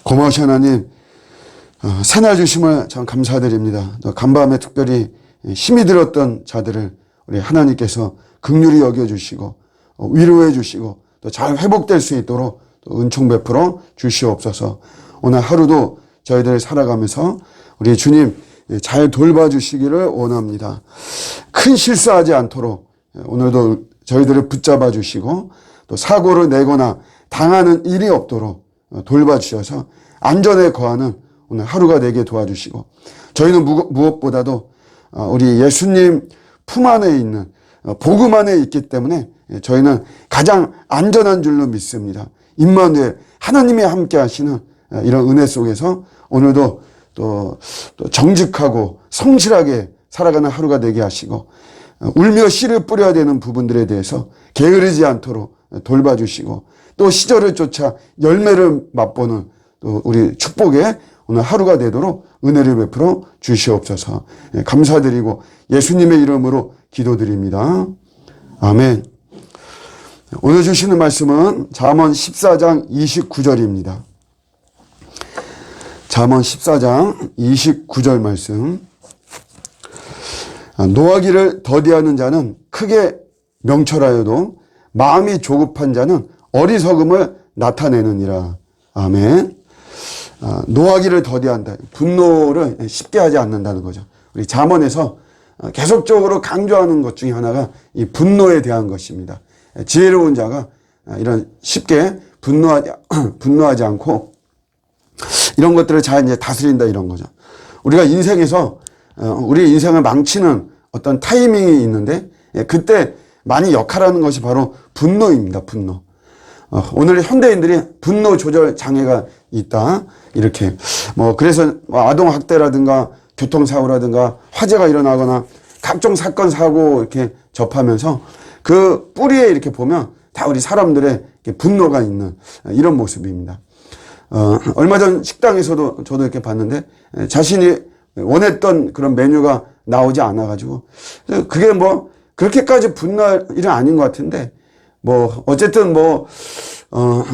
고마우신 하나님, 새날 주심을 참 감사드립니다. 또 간밤에 특별히 힘이 들었던 자들을 우리 하나님께서 긍휼히 여겨주시고 위로해 주시고 또 잘 회복될 수 있도록 또 은총 베풀어 주시옵소서. 오늘 하루도 저희들 살아가면서 우리 주님 잘 돌봐주시기를 원합니다. 큰 실수하지 않도록 오늘도 저희들을 붙잡아 주시고 또 사고를 내거나 당하는 일이 없도록 돌봐주셔서 안전에 거하는 오늘 하루가 되게 도와주시고, 저희는 무엇보다도 우리 예수님 품 안에 있는 복음 안에 있기 때문에 저희는 가장 안전한 줄로 믿습니다. 임마누엘, 하나님이 함께 하시는 이런 은혜 속에서 오늘도 또 정직하고 성실하게 살아가는 하루가 되게 하시고, 울며 씨를 뿌려야 되는 부분들에 대해서 게으르지 않도록 돌봐주시고, 또 시절을 쫓아 열매를 맛보는 또 우리 축복의 오늘 하루가 되도록 은혜를 베풀어 주시옵소서. 감사드리고 예수님의 이름으로 기도드립니다. 아멘. 오늘 주시는 말씀은 잠언 14장 29절입니다. 잠언 14장 29절 말씀. 노하기를 더디하는 자는 크게 명철하여도 마음이 조급한 자는 어리석음을 나타내느니라. 아멘. 노하기를 더디한다. 분노를 쉽게 하지 않는다는 거죠. 우리 잠언에서 계속적으로 강조하는 것 중에 하나가 이 분노에 대한 것입니다. 지혜로운 자가 이런 쉽게 분노하지 않고 이런 것들을 잘 이제 다스린다, 이런 거죠. 우리가 인생에서 우리 인생을 망치는 어떤 타이밍이 있는데 그때 많이 역할하는 것이 바로 분노입니다. 분노. 오늘 현대인들이 분노 조절 장애가 있다, 이렇게 그래서 아동 학대라든가 교통사고라든가 화재가 일어나거나 각종 사건 사고 이렇게 접하면서 그 뿌리에 이렇게 보면 다 우리 사람들의 분노가 있는 이런 모습입니다. 얼마 전 식당에서도 저도 이렇게 봤는데 자신이 원했던 그런 메뉴가 나오지 않아가지고, 그게 그렇게까지 분노할 일은 아닌 것 같은데, 어쨌든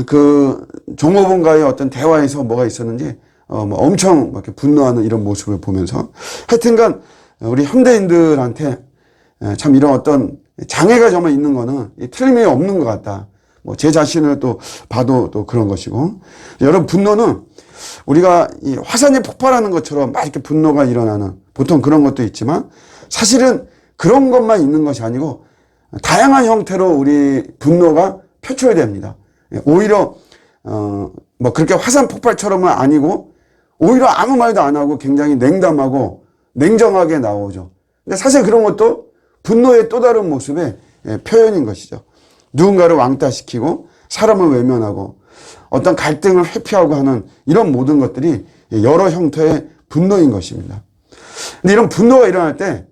그 종업원과의 어떤 대화에서 뭐가 있었는지 엄청 이렇게 분노하는 이런 모습을 보면서, 하여튼간 우리 현대인들한테 참 이런 어떤 장애가 정말 있는 거는 틀림이 없는 것 같다. 제 자신을 또 봐도 또 그런 것이고, 여러분, 분노는 우리가 이 화산이 폭발하는 것처럼 막 이렇게 분노가 일어나는 보통 그런 것도 있지만, 사실은 그런 것만 있는 것이 아니고 다양한 형태로 우리 분노가 표출됩니다. 오히려 그렇게 화산 폭발처럼은 아니고 오히려 아무 말도 안 하고 굉장히 냉담하고 냉정하게 나오죠. 근데 사실 그런 것도 분노의 또 다른 모습의 표현인 것이죠. 누군가를 왕따시키고 사람을 외면하고 어떤 갈등을 회피하고 하는 이런 모든 것들이 여러 형태의 분노인 것입니다. 근데 이런 분노가 일어날 때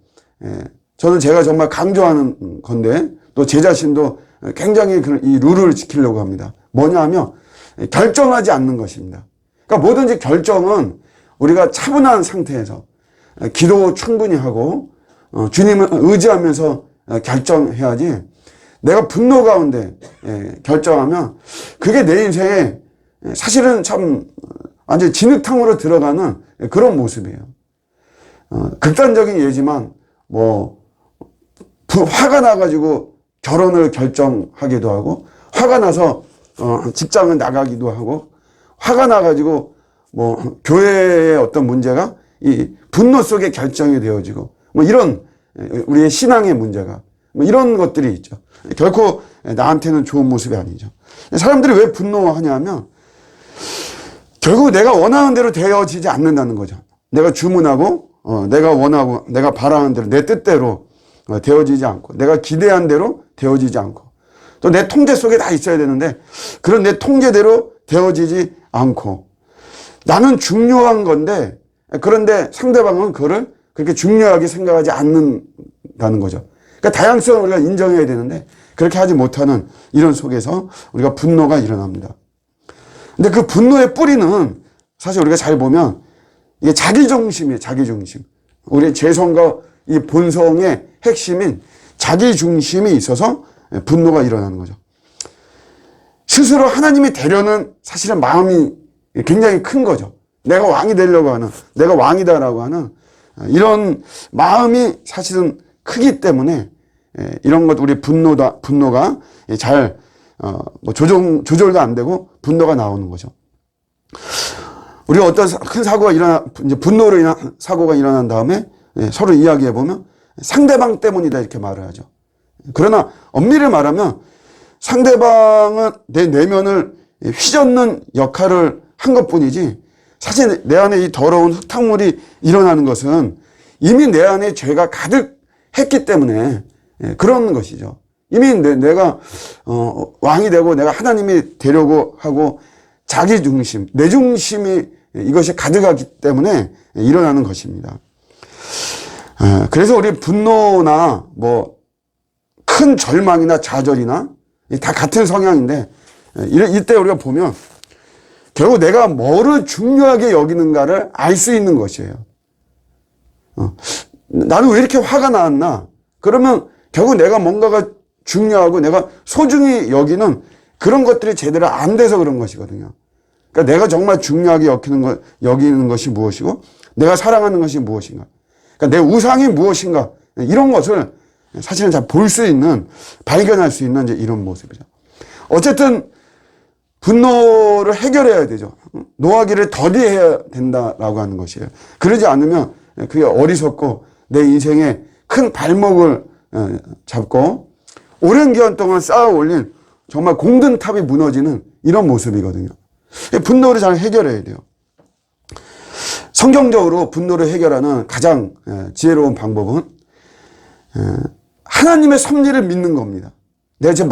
저는 제가 정말 강조하는 건데, 또 제 자신도 굉장히 이 룰을 지키려고 합니다. 뭐냐 하면 결정하지 않는 것입니다. 그러니까 뭐든지 결정은 우리가 차분한 상태에서 기도 충분히 하고 주님을 의지하면서 결정해야지, 내가 분노 가운데 결정하면 그게 내 인생에 사실은 참 완전 진흙탕으로 들어가는 그런 모습이에요. 극단적인 예지만 화가 나가지고 결혼을 결정하기도 하고, 화가 나서 직장을 나가기도 하고, 화가 나가지고 교회의 어떤 문제가 이 분노 속에 결정이 되어지고, 이런 우리의 신앙의 문제가 이런 것들이 있죠. 결코 나한테는 좋은 모습이 아니죠. 사람들이 왜 분노하냐면 결국 내가 원하는 대로 되어지지 않는다는 거죠. 내가 주문하고 내가 원하고 내가 바라는 대로 내 뜻대로 되어지지 않고, 내가 기대한 대로 되어지지 않고, 또 내 통제 속에 다 있어야 되는데 그런 내 통제대로 되어지지 않고, 나는 중요한 건데 그런데 상대방은 그거를 그렇게 중요하게 생각하지 않는다는 거죠. 그러니까 다양성을 우리가 인정해야 되는데 그렇게 하지 못하는 이런 속에서 우리가 분노가 일어납니다. 근데 그 분노의 뿌리는 사실 우리가 잘 보면 이게 자기중심이에요. 자기중심. 우리 죄성과 이 본성의 핵심인 자기중심이 있어서 분노가 일어나는 거죠. 스스로 하나님이 되려는 사실은 마음이 굉장히 큰 거죠. 내가 왕이 되려고 하는, 내가 왕이다라고 하는 이런 마음이 사실은 크기 때문에 이런 것 우리 분노가 잘 뭐 조절도 안 되고 분노가 나오는 거죠. 우리가 어떤 큰 사고가 이제 분노로 인한 사고가 일어난 다음에 서로 이야기해 보면 상대방 때문이다 이렇게 말을 하죠. 그러나 엄밀히 말하면 상대방은 내 내면을 휘젓는 역할을 한 것뿐이지 사실 내 안에 이 더러운 흙탕물이 일어나는 것은 이미 내 안에 죄가 가득했기 때문에 그런 것이죠. 이미 내가 왕이 되고 내가 하나님이 되려고 하고 자기 중심, 내 중심이 이것이 가득하기 때문에 일어나는 것입니다. 그래서 우리 분노나 뭐 큰 절망이나 좌절이나 다 같은 성향인데 이때 우리가 보면 결국 내가 뭐를 중요하게 여기는가를 알 수 있는 것이에요. 나는 왜 이렇게 화가 나왔나? 그러면 결국 내가 뭔가가 중요하고 내가 소중히 여기는 그런 것들이 제대로 안 돼서 그런 것이거든요. 그러니까 내가 정말 중요하게 여기는 것이 무엇이고 내가 사랑하는 것이 무엇인가. 그러니까 내 우상이 무엇인가. 이런 것을 사실은 잘 볼 수 있는, 발견할 수 있는 이제 이런 모습이죠. 어쨌든 분노를 해결해야 되죠. 노하기를 더디해야 된다라고 하는 것이에요. 그러지 않으면 그게 어리석고 내 인생에 큰 발목을 잡고 오랜 기간 동안 쌓아 올린 정말 공든탑이 무너지는 이런 모습이거든요. 분노를 잘 해결해야 돼요. 성경적으로 분노를 해결하는 가장 지혜로운 방법은 하나님의 섭리를 믿는 겁니다. 내가 지금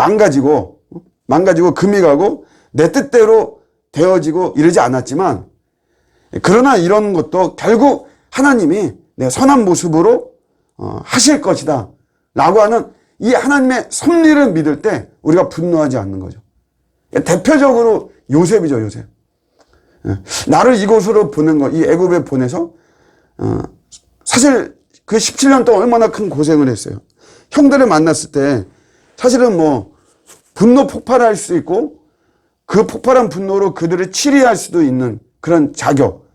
망가지고 금이 가고 내 뜻대로 되어지고 이러지 않았지만 그러나 이런 것도 결국 하나님이 내 선한 모습으로 하실 것이다 라고 하는 이 하나님의 섭리를 믿을 때 우리가 분노하지 않는 거죠. 대표적으로 요셉이죠. 요셉. 나를 이곳으로 보낸 거, 이 애굽에 보내서 사실 그 17년 동안 얼마나 큰 고생을 했어요. 형들을 만났을 때 사실은 뭐 분노 폭발할 수 있고 그 폭발한 분노로 그들을 치리할 수도 있는 그런 자격,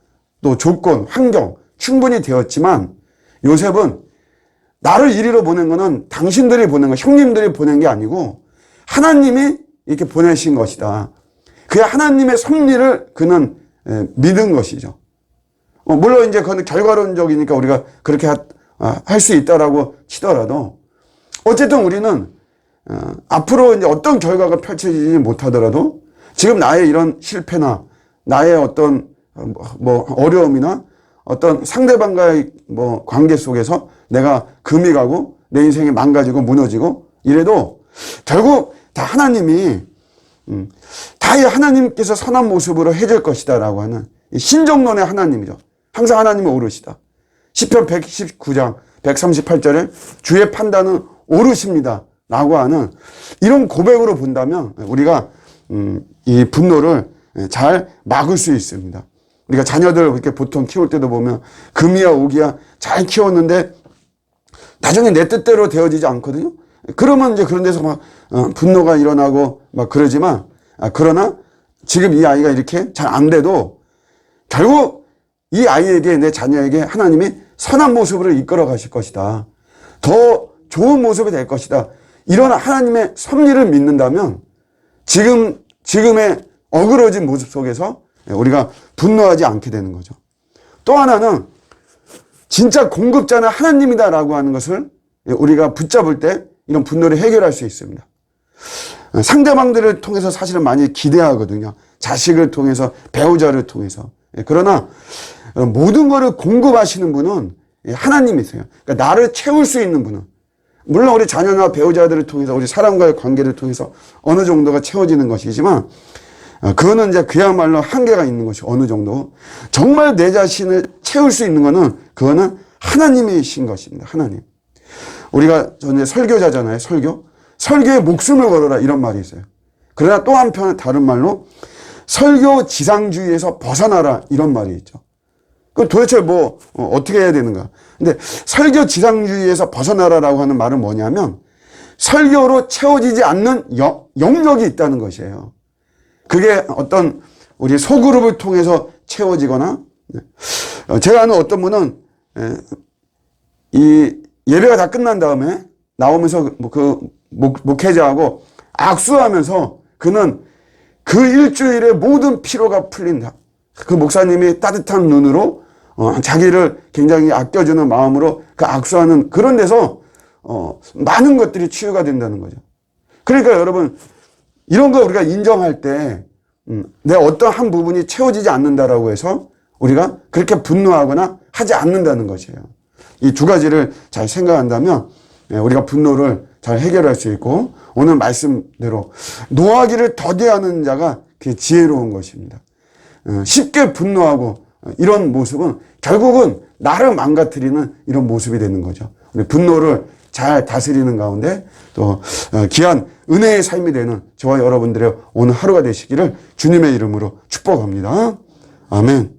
또 조건, 환경 충분히 되었지만 요셉은 나를 이리로 보낸 거는 당신들이 보낸 거, 형님들이 보낸 게 아니고 하나님이 이렇게 보내신 것이다. 그 하나님의 섭리를 그는 믿은 것이죠. 물론 이제 그건 결과론적이니까 우리가 그렇게 할 수 있다라고 치더라도 어쨌든 우리는 앞으로 이제 어떤 결과가 펼쳐지지 못하더라도 지금 나의 이런 실패나 나의 어떤 뭐 어려움이나 어떤 상대방과의 뭐 관계 속에서 내가 금이 가고 내 인생이 망가지고 무너지고 이래도 결국 다 하나님이 다 하나님께서 선한 모습으로 해줄 것이다라고 하는 신정론의 하나님이죠. 항상 하나님은 옳으시다. 시편 119장 138절에 주의 판단은 옳으십니다 라고 하는 이런 고백으로 본다면 우리가 이 분노를 잘 막을 수 있습니다. 우리가 자녀들 이렇게 보통 키울 때도 보면 금이야 오기야 잘 키웠는데 나중에 내 뜻대로 되어지지 않거든요. 그러면 이제 그런 데서 막 분노가 일어나고 막 그러지만 그러나 지금 이 아이가 이렇게 잘 안 돼도 결국 이 아이에게 내 자녀에게 하나님이 선한 모습으로 이끌어 가실 것이다. 더 좋은 모습이 될 것이다. 이런 하나님의 섭리를 믿는다면 지금의 어그러진 모습 속에서 우리가 분노하지 않게 되는 거죠. 또 하나는 진짜 공급자는 하나님이다라고 하는 것을 우리가 붙잡을 때 이런 분노를 해결할 수 있습니다. 상대방들을 통해서 사실은 많이 기대하거든요. 자식을 통해서, 배우자를 통해서. 그러나 모든 것을 공급하시는 분은 하나님이세요. 그러니까 나를 채울 수 있는 분은 물론 우리 자녀나 배우자들을 통해서 우리 사람과의 관계를 통해서 어느 정도가 채워지는 것이지만 그거는 이제 그야말로 한계가 있는 것이 어느 정도 정말 내 자신을 채울 수 있는 거는 그거는 하나님이신 것입니다. 하나님. 우리가 전에 설교자잖아요. 설교에 목숨을 걸어라 이런 말이 있어요. 그러나 또 한편 다른 말로 설교 지상주의에서 벗어나라 이런 말이 있죠. 그 도대체 뭐 어떻게 해야 되는가? 근데 설교 지상주의에서 벗어나라라고 하는 말은 뭐냐면 설교로 채워지지 않는 영역이 있다는 것이에요. 그게 어떤 우리 소그룹을 통해서 채워지거나, 제가 아는 어떤 분은 이 예배가 다 끝난 다음에 나오면서 그 목회자하고 악수하면서 그는 그 일주일의 모든 피로가 풀린다. 그 목사님이 따뜻한 눈으로 자기를 굉장히 아껴주는 마음으로 그 악수하는 그런 데서 많은 것들이 치유가 된다는 거죠. 그러니까 여러분, 이런 거 우리가 인정할 때 내 어떤 한 부분이 채워지지 않는다라고 해서 우리가 그렇게 분노하거나 하지 않는다는 것이에요. 이 두 가지를 잘 생각한다면 우리가 분노를 잘 해결할 수 있고, 오늘 말씀대로 노하기를 더디하는 자가 그게 지혜로운 것입니다. 쉽게 분노하고 이런 모습은 결국은 나를 망가뜨리는 이런 모습이 되는 거죠. 우리 분노를 잘 다스리는 가운데 또 귀한 은혜의 삶이 되는 저와 여러분들의 오늘 하루가 되시기를 주님의 이름으로 축복합니다. 아멘.